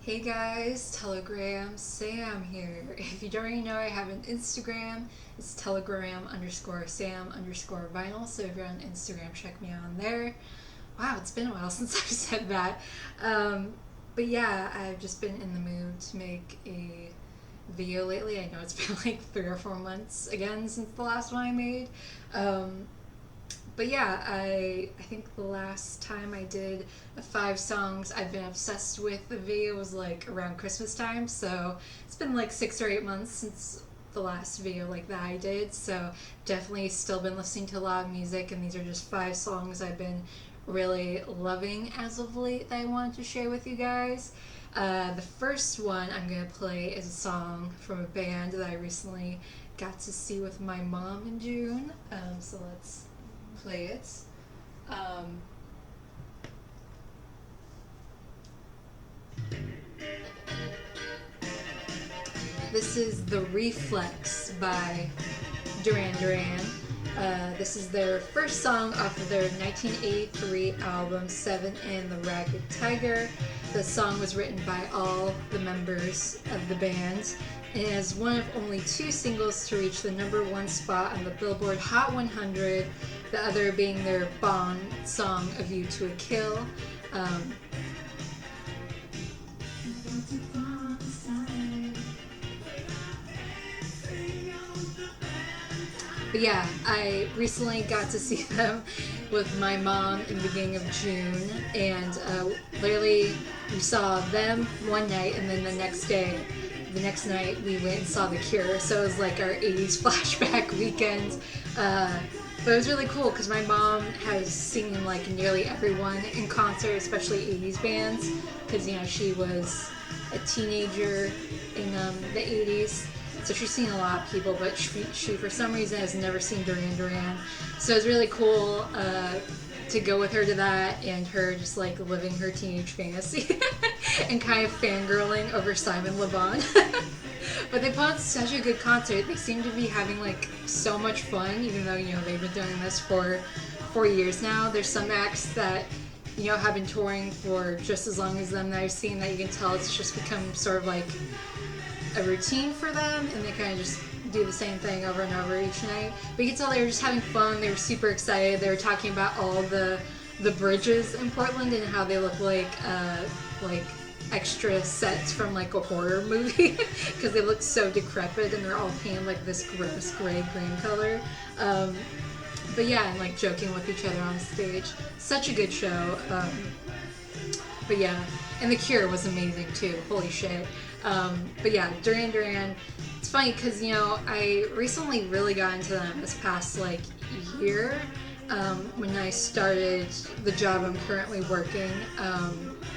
Hey guys, Telegram Sam here. If you don't already know, I have an Instagram. It's telegram_Sam_vinyl. So if you're on Instagram, check me out on there. Wow, it's been a while since I've said that. But yeah, I've just been in the mood to make a video lately. I know it's been like 3 or 4 months again since the last one I made. But yeah, I think the last time I did a 5 songs I've been obsessed with the video was like around Christmas time, so it's been like 6 or 8 months since the last video like that I did, so definitely still been listening to a lot of music, and these are just 5 songs I've been really loving as of late that I wanted to share with you guys. The first one I'm going to play is a song from a band that I recently got to see with my mom in June, so let's play it. Um, this is The Reflex by Duran Duran. This is their first song off of their 1983 album Seven and the Ragged Tiger. The song was written by all the members of the band and is one of only 2 singles to reach the #1 spot on the Billboard Hot 100, the other being their Bond song, A View to a Kill. But yeah, I recently got to see them with my mom in the beginning of June, and literally we saw them one night, and then the next night we went and saw The Cure, so it was like our 80s flashback weekend. But it was really cool because my mom has seen like nearly everyone in concert, especially 80s bands, because she was a teenager in the 80s. So she's seen a lot of people, but she for some reason has never seen Duran Duran. So it was really cool to go with her to that, and her just like living her teenage fantasy and kind of fangirling over Simon Le Bon. But they put on such a good concert. They seem to be having like so much fun, even though they've been doing this for 4 years now. There's some acts that have been touring for just as long as them that I've seen that you can tell it's just become sort of like a routine for them, and they kind of just do the same thing over and over each night. But you can tell they were just having fun. They were super excited. They were talking about all the bridges in Portland and how they look like extra sets from like a horror movie because they look so decrepit and they're all painted like this gross gray-green color. But yeah, and like joking with each other on stage. Such a good show. But yeah, and The Cure was amazing too. Holy shit. But yeah, Duran Duran. It's funny because I recently really got into them this past like year when I started the job I'm currently working.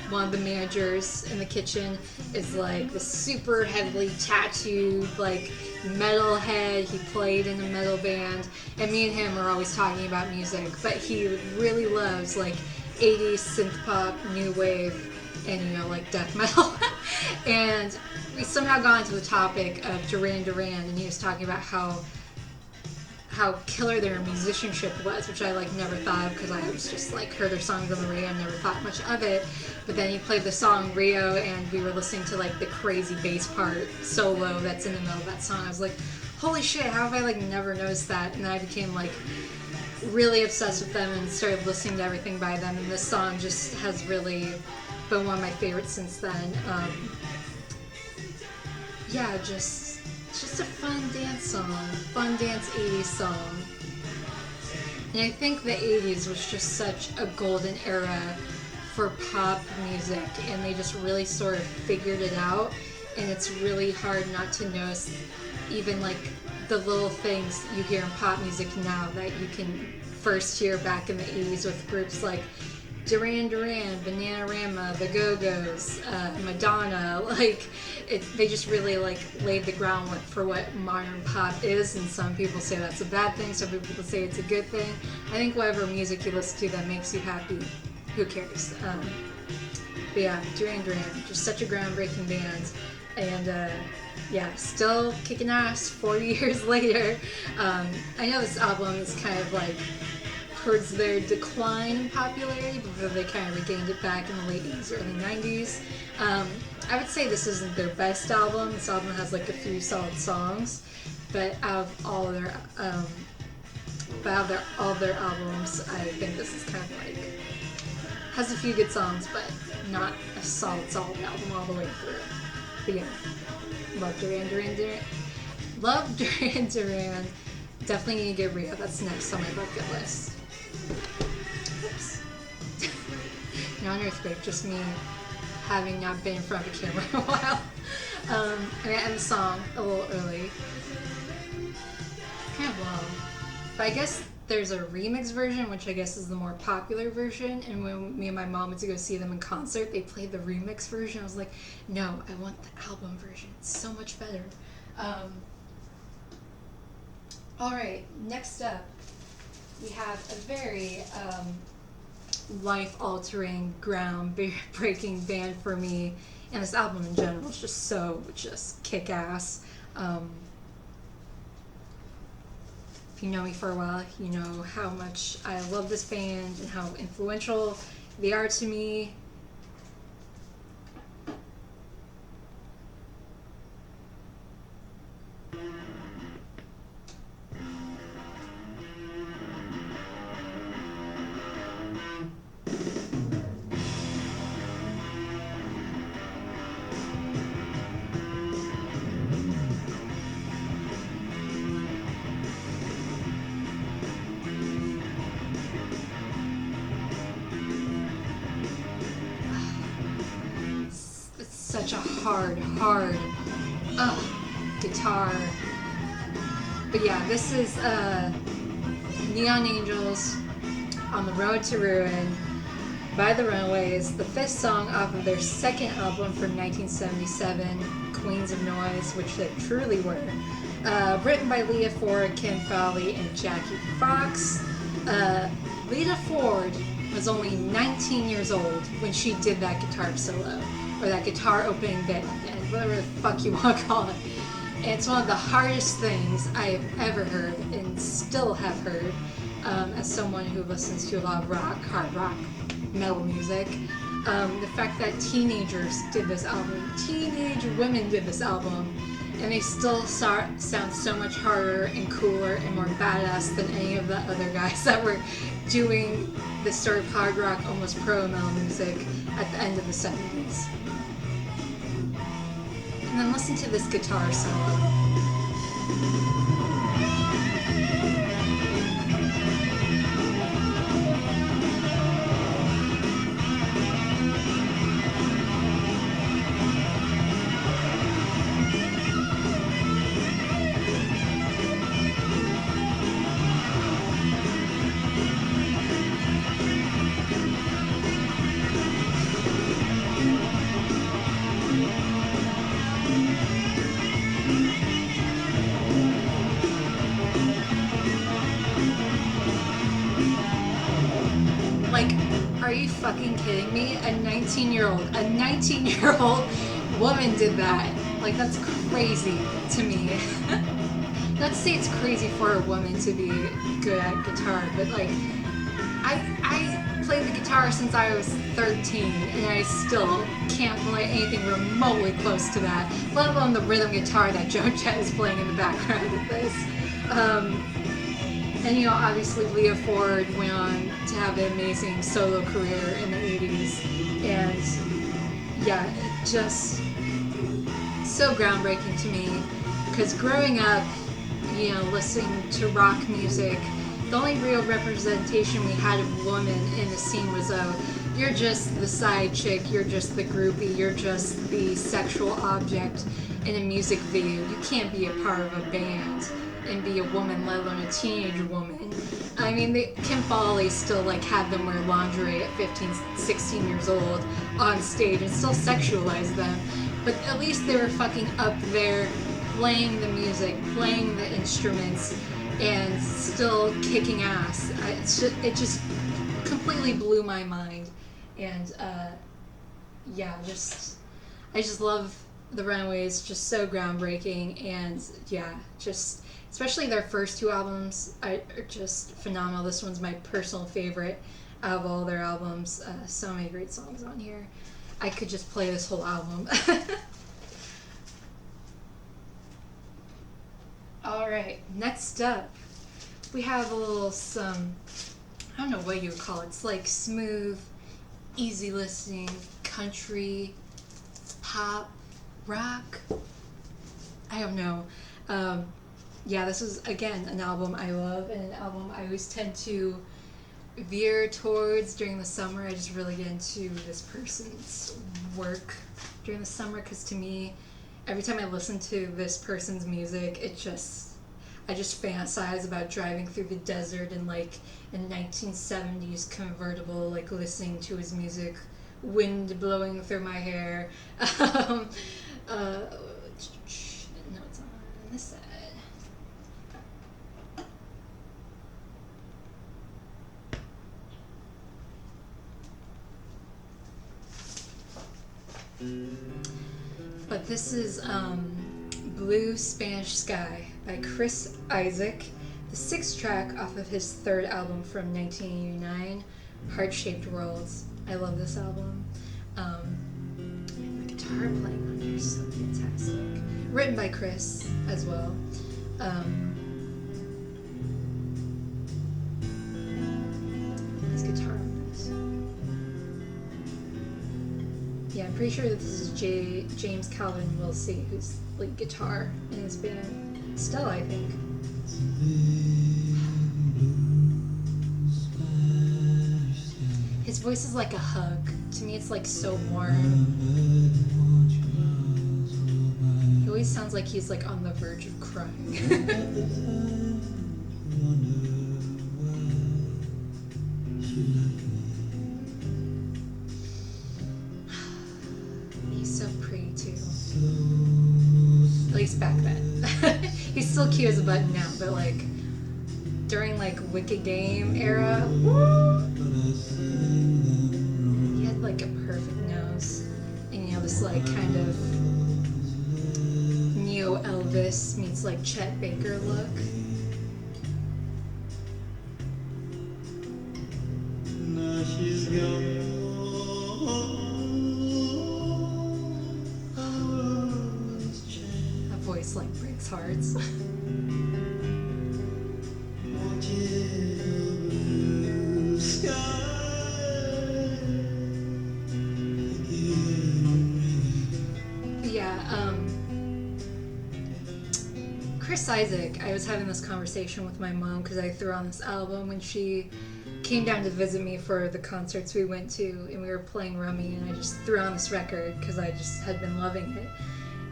One of the managers in the kitchen is like this super heavily tattooed like metalhead. He played in a metal band, and me and him are always talking about music. But he really loves like 80s synth pop, new wave, and like death metal. And we somehow got into the topic of Duran Duran, and he was talking about how killer their musicianship was, which I like never thought of because I always just like heard their songs on the radio and never thought much of it. But then he played the song Rio, and we were listening to like the crazy bass part solo that's in the middle of that song. I was like, holy shit, how have I like never noticed that? And then I became like really obsessed with them and started listening to everything by them, and this song just has really been one of my favorites since then. Yeah, just a fun dance song, fun dance 80s song. And I think the 80s was just such a golden era for pop music, and they just really sort of figured it out, and it's really hard not to notice even like the little things you hear in pop music now that you can first hear back in the 80s with groups like Duran Duran, Bananarama, The Go-Go's, Madonna. They just really like laid the groundwork for what modern pop is, and some people say that's a bad thing, some people say it's a good thing. I think whatever music you listen to that makes you happy, who cares? But yeah, Duran Duran, just such a groundbreaking band, and yeah, still kicking ass 40 years later. I know this album is kind of like towards their decline in popularity before they kind of regained it back in the late 80s, early 90s. I would say this isn't their best album. This album has like a few solid songs, but out of all their all their albums, I think this is kind of like has a few good songs, but not a solid album all the way through. But yeah, love Duran Duran. Love Duran Duran. Definitely need to get Rio. That's next on my bucket list. Oops. Not an earthquake, just me having not been in front of a camera in a while. I'm gonna end the song a little early. Kind of long. But I guess there's a remix version, which I guess is the more popular version. And when me and my mom went to go see them in concert, they played the remix version. I was like, no, I want the album version. It's so much better. Alright, next up, we have a very life-altering, ground-breaking band for me. And this album in general is just kick-ass. If you know me for a while, you know how much I love this band and how influential they are to me. Such a hard guitar. But yeah, this is Neon Angels on the Road to Ruin by the Runaways, the fifth song off of their second album from 1977, Queens of Noise, which they truly were. Written by Leah Ford, Kim Fowley, and Jackie Fox. Leah Ford was only 19 years old when she did that guitar solo, or that guitar opening bit, and whatever the fuck you want to call it. And it's one of the hardest things I have ever heard, and still have heard, as someone who listens to a lot of rock, hard rock, metal music. The fact that teenagers did this album, teenage women did this album, and they still sound so much harder and cooler and more badass than any of the other guys that were doing this sort of hard rock, almost pro-metal music at the end of the 70s. And then listen to this guitar solo. Like, are you fucking kidding me? A 19-year-old woman did that. Like, that's crazy to me. Not to say it's crazy for a woman to be good at guitar, but like, I played the guitar since I was 13, and I still can't play anything remotely close to that, let alone the rhythm guitar that Joan Jett is playing in the background of this. And you know, obviously Leah Ford went on to have an amazing solo career in the 80s, and yeah, just so groundbreaking to me, because growing up, you know, listening to rock music, the only real representation we had of women in the scene was, you're just the side chick, you're just the groupie, you're just the sexual object in a music video. You can't be a part of a band and be a woman, let alone a teenage woman. I mean, Kim Fowley still like had them wear lingerie at 15, 16 years old on stage and still sexualized them. But at least they were fucking up there playing the music, playing the instruments, and still kicking ass. It just completely blew my mind. And yeah, I just love the Runaways, just so groundbreaking, and yeah, just especially their first two albums are just phenomenal. This one's my personal favorite out of all their albums. So many great songs on here. I could just play this whole album. Alright, next up, we have a little I don't know what you would call it. It's like smooth, easy listening, country, pop, rock. I don't know. Yeah, this is, again, an album I love, and an album I always tend to veer towards during the summer. I just really get into this person's work during the summer, because to me, every time I listen to this person's music, I just fantasize about driving through the desert in like a 1970s convertible, like listening to his music, wind blowing through my hair. No, it's on this side. But this is Blue Spanish Sky by Chris Isaak, the 6th track off of his 3rd album from 1989, Heart-Shaped Worlds. I love this album. The guitar playing on here is so fantastic. Written by Chris as well. His guitar on this. Yeah, I'm pretty sure that this is James Calvin Wilsey, who's lead guitar in his band. Still, I think. His voice is like a hug. To me, it's like so warm. He always sounds like he's like on the verge of crying. At least back then. He's still cute as a button now, but like during like Wicked Game era, he had like a perfect nose, and this like kind of neo Elvis meets like Chet Baker look. Now she's gone. Like breaks hearts. Yeah, Chris Isaak, I was having this conversation with my mom because I threw on this album when she came down to visit me for the concerts we went to, and we were playing Rummy, and I just threw on this record because I just had been loving it.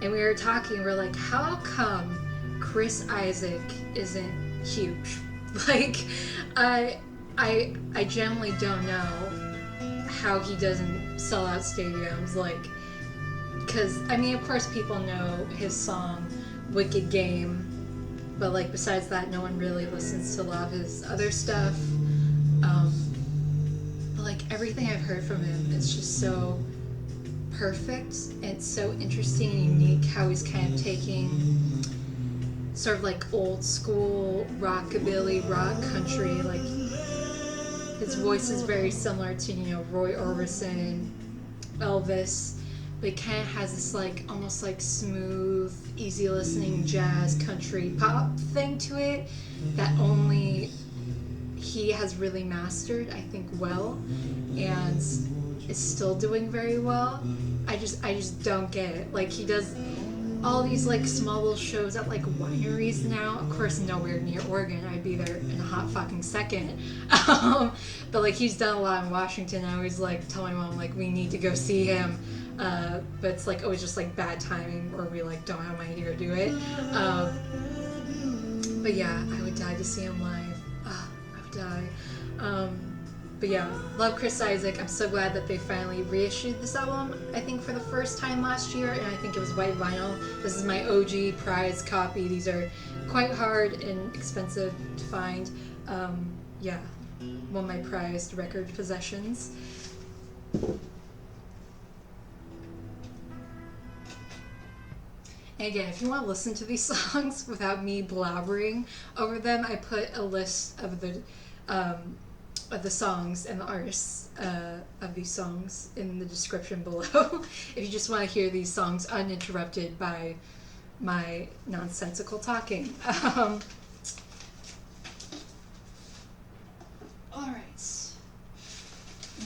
And we were talking, we're like, how come Chris Isaak isn't huge? Like, I generally don't know how he doesn't sell out stadiums. Like, because, I mean, of course people know his song, Wicked Game, but like, besides that, no one really listens to a lot of his other stuff. But like, everything I've heard from him is just so perfect. It's so interesting and unique how he's kind of taking sort of like old school rockabilly, rock country. Like his voice is very similar to Roy Orbison, Elvis, but he kind of has this like almost like smooth, easy listening jazz country pop thing to it that only he has really mastered, I think, well, and is still doing very well. I just don't get it. Like, he does all these like small little shows at like wineries now. Of course, nowhere near Oregon. I'd be there in a hot fucking second. But like, he's done a lot in Washington. I always like tell my mom like we need to go see him. But it's like always just like bad timing, or we like don't have money to go do it. But yeah, I would die to see him live. I would die. But yeah, love Chris Isaak. I'm so glad that they finally reissued this album, I think for the first time last year, and I think it was white vinyl. This is my OG prize copy. These are quite hard and expensive to find. Yeah, one of my prized record possessions. And again, if you want to listen to these songs without me blabbering over them, I put a list of the of the songs and the artists of these songs in the description below. If you just want to hear these songs uninterrupted by my nonsensical talking. Alright.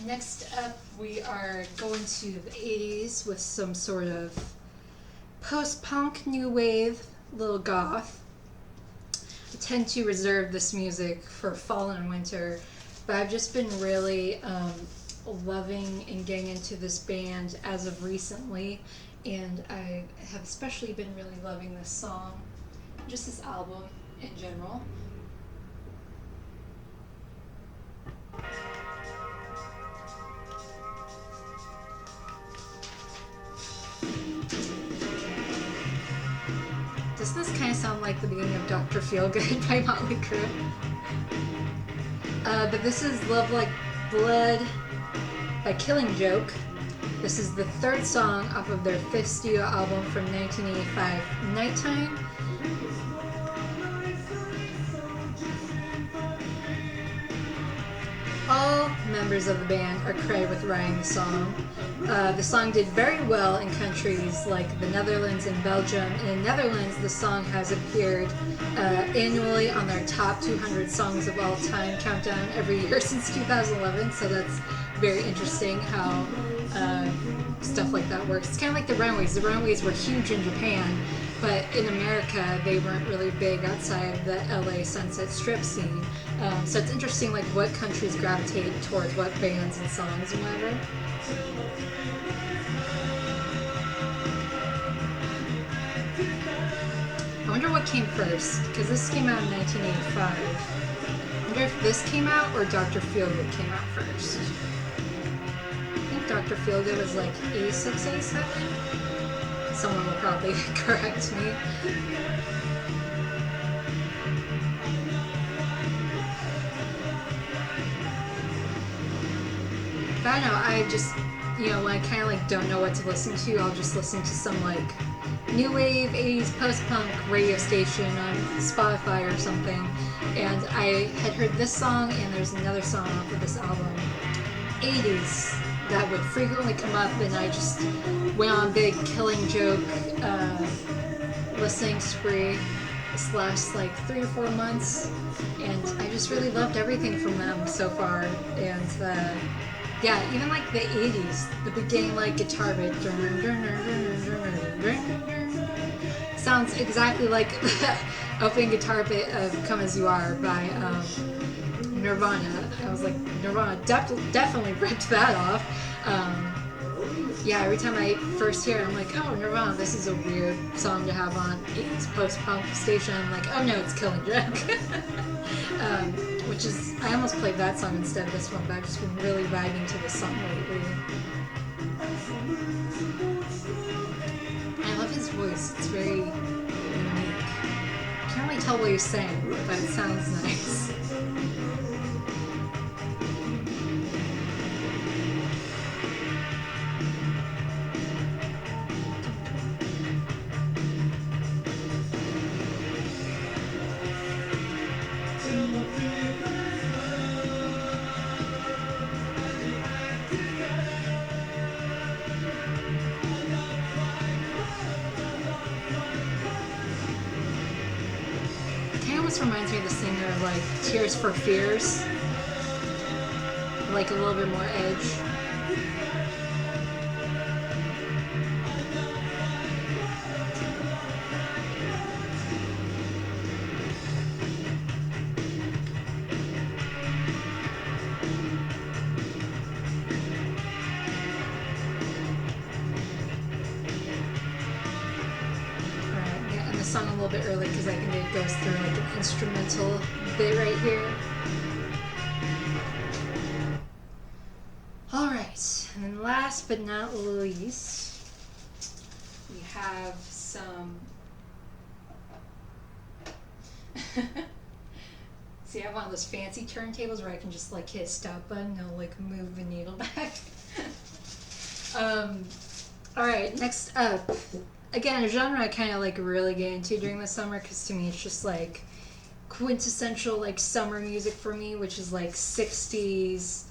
Next up, we are going to the 80s with some sort of post-punk, new wave, little goth. I tend to reserve this music for fall and winter, but I've just been really loving and getting into this band as of recently, and I have especially been really loving this song, just this album in general. Doesn't this kind of sound like the beginning of Dr. Feelgood by Motley Crue? But this is Love Like Blood by Killing Joke. This is the third song off of their fifth studio album from 1985, Nighttime. All members of the band are credited with writing the song. The song did very well in countries like the Netherlands and Belgium. In the Netherlands, the song has appeared annually on their top 200 songs of all time countdown every year since 2011, so that's very interesting how stuff like that works. It's kind of like the Runaways. The Runaways were huge in Japan, but in America, they weren't really big outside the LA Sunset Strip scene. So it's interesting, like, what countries gravitate towards what bands and songs and whatever. I wonder what came first, because this came out in 1985. I wonder if this came out or Dr. Feelgood came out first. I think Dr. Feelgood was like 86, 87? Someone will probably correct me. But I don't know, I just, when I kind of like don't know what to listen to, I'll just listen to some like new wave 80s post-punk radio station on Spotify or something. And I had heard this song, and there's another song off of this album, 80s, that would frequently come up, and I just went on a big Killing Joke listening spree this last like 3 or 4 months, and I just really loved everything from them so far. And yeah, even like the 80s, the beginning like guitar bit sounds exactly like the opening guitar bit of Come As You Are by Nirvana. I was like, Nirvana definitely ripped that off. Yeah, every time I first hear it, I'm like, oh, Nirvana, this is a weird song to have on 80s post-punk station. I'm like, oh no, it's Killing Joke. Which is, I almost played that song instead of this one, but I've just been really vibing to this song lately. I love his voice, it's very unique. Can't really tell what he's saying, but it sounds nice. Reminds me of the singer of like Tears for Fears, like a little bit more edge. Song a little bit early because I think it goes through like an instrumental bit right here. Alright, and then last but not least, we have some. See, I have one of those fancy turntables where I can just like hit a stop button and it'll like move the needle back. Alright, next up. Again, a genre I kind of like really get into during the summer because to me it's just like quintessential like summer music for me, which is like 60s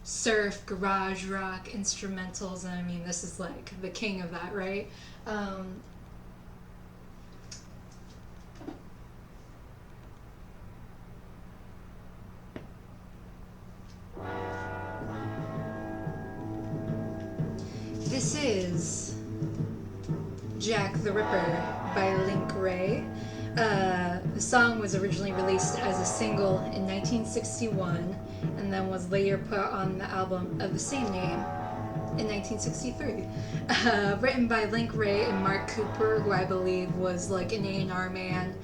surf, garage rock, instrumentals, and I mean this is like the king of that, right? This is Jack the Ripper by Wray. The song was originally released as a single in 1961 and then was later put on the album of the same name in 1963. Written by Wray and Mark Cooper, who I believe was like an A&R man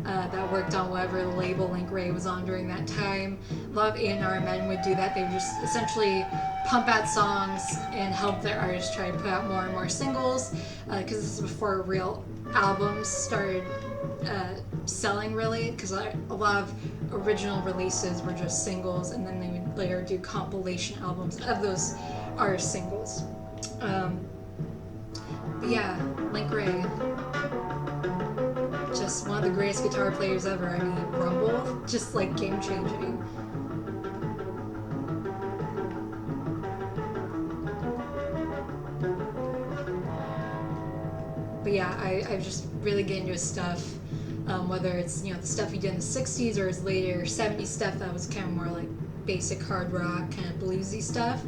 that worked on whatever label Wray was on during that time. A lot of A&R men would do that. They would just essentially pump out songs and help their artists try to put out more and more singles, because this is before real albums started selling, really, because a lot of original releases were just singles, and then they would later do compilation albums of those artist singles. But yeah, Wray, just one of the greatest guitar players ever. I mean, Rumble, just like game changing. But yeah, I just really get into his stuff, whether it's, you know, the stuff he did in the 60s or his later 70s stuff that was kind of more like basic hard rock, kind of bluesy stuff.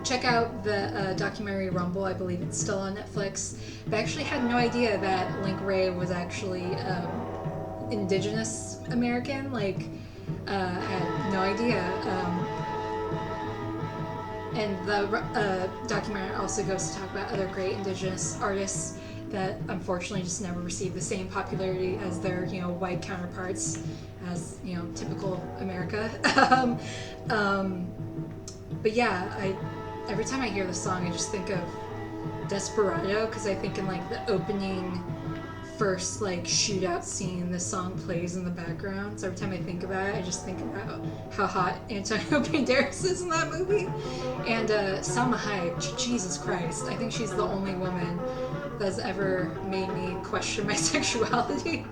Check out the documentary Rumble. I believe it's still on Netflix. But I actually had no idea that Wray was actually indigenous American. Like, I had no idea. And the documentary also goes to talk about other great indigenous artists that unfortunately just never received the same popularity as their, you know, white counterparts, as, you know, typical America. But yeah, every time I hear the song, I just think of Desperado, because I think in like the opening first like shootout scene, this song plays in the background. So every time I think about it, I just think about how hot Antonio Banderas is in that movie. And Salma Hayek, Jesus Christ, I think she's the only woman that's ever made me question my sexuality.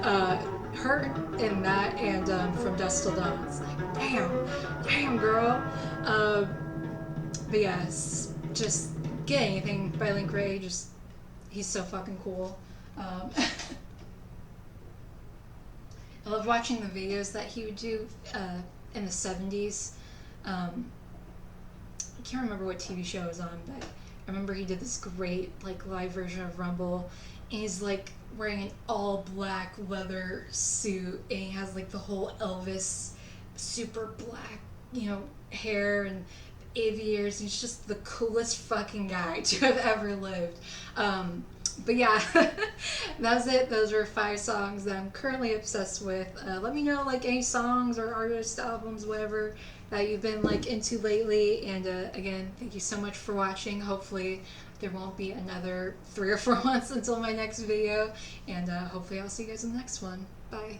Her in that, and From Dusk Till Dawn, it's like, damn girl. But yeah, just get anything by Wray, just, he's so fucking cool. I love watching the videos that he would do in the 70s. I can't remember what TV show it was on, but I remember he did this great like live version of Rumble, and he's like wearing an all black leather suit, and he has like the whole Elvis super black, you know, hair and aviators. He's just the coolest fucking guy to have ever lived. But yeah, that was it. Those were 5 songs that I'm currently obsessed with. Let me know like any songs or artist albums, whatever, that you've been like into lately. And again, thank you so much for watching. Hopefully there won't be another 3 or 4 months until my next video. And hopefully I'll see you guys in the next one. Bye.